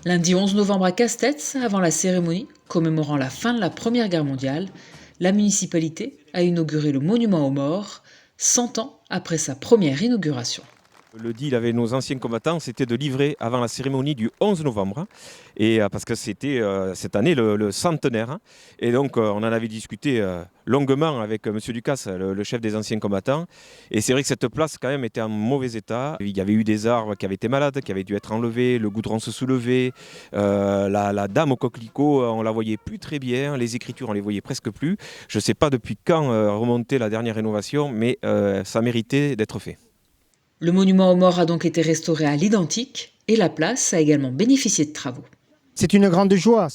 Lundi 11 novembre à Castets, avant la cérémonie commémorant la fin de la Première Guerre mondiale, la municipalité a inauguré le monument aux morts, 100 ans après sa première inauguration. Le deal avec nos anciens combattants, c'était de livrer avant la cérémonie du 11 novembre, et parce que c'était cette année le centenaire. Et donc, on en avait discuté longuement avec M. Ducasse, le chef des anciens combattants. Et c'est vrai que cette place, quand même, était en mauvais état. Il y avait eu des arbres qui avaient été malades, qui avaient dû être enlevés, le goudron se soulevait. La dame au coquelicot, on la voyait plus très bien. Les écritures, on les voyait presque plus. Je ne sais pas depuis quand remontait la dernière rénovation, mais ça méritait d'être fait. Le monument aux morts a donc été restauré à l'identique et la place a également bénéficié de travaux. C'est une grande joie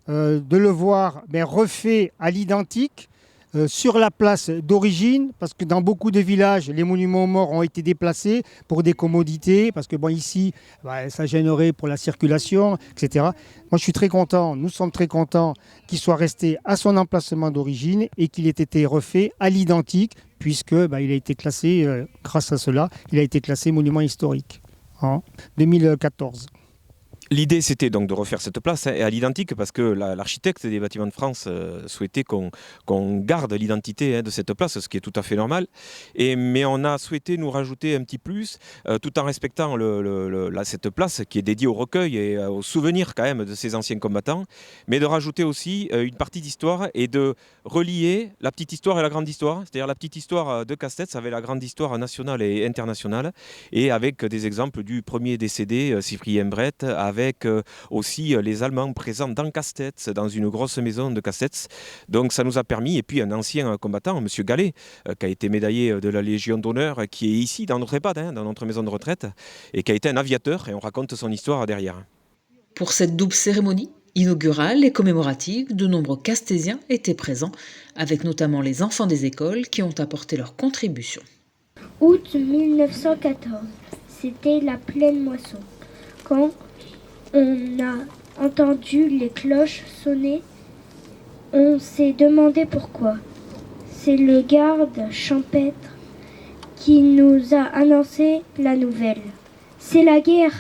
de le voir refait à l'identique sur la place d'origine, parce que dans beaucoup de villages, les monuments aux morts ont été déplacés pour des commodités, parce que ici, ça gênerait pour la circulation, etc. Moi, je suis très content, nous sommes très contents qu'il soit resté à son emplacement d'origine et qu'il ait été refait à l'identique, puisque il a été classé, grâce à cela, il a été classé monument historique en 2014. L'idée, c'était donc de refaire cette place à l'identique parce que l'architecte des Bâtiments de France souhaitait qu'on garde l'identité de cette place, ce qui est tout à fait normal. Mais on a souhaité nous rajouter un petit plus, tout en respectant cette place qui est dédiée au recueil et au souvenir quand même de ces anciens combattants, mais de rajouter aussi une partie d'histoire et de relier la petite histoire et la grande histoire, c'est-à-dire la petite histoire de Castets avec la grande histoire nationale et internationale, et avec des exemples du premier décédé, Cyprien Brett, avec aussi les Allemands présents dans Castets, dans une grosse maison de Castets. Donc ça nous a permis, et puis un ancien combattant, M. Gallet, qui a été médaillé de la Légion d'honneur, qui est ici dans notre EHPAD, dans notre maison de retraite, et qui a été un aviateur, et on raconte son histoire derrière. Pour cette double cérémonie, inaugurale et commémorative, de nombreux Castésiens étaient présents, avec notamment les enfants des écoles qui ont apporté leur contribution. Août 1914, c'était la pleine moisson. Quand on a entendu les cloches sonner, on s'est demandé pourquoi. C'est le garde champêtre qui nous a annoncé la nouvelle. C'est la guerre!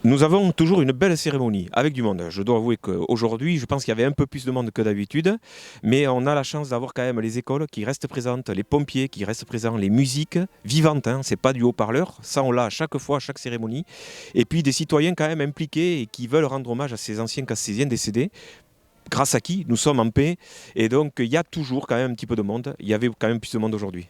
Nous avons toujours une belle cérémonie avec du monde. Je dois avouer qu'aujourd'hui, je pense qu'il y avait un peu plus de monde que d'habitude, mais on a la chance d'avoir quand même les écoles qui restent présentes, les pompiers qui restent présents, les musiques vivantes, c'est pas du haut-parleur, ça on l'a à chaque fois, à chaque cérémonie, et puis des citoyens quand même impliqués et qui veulent rendre hommage à ces anciens Castésiens décédés, grâce à qui nous sommes en paix, et donc il y a toujours quand même un petit peu de monde, il y avait quand même plus de monde aujourd'hui.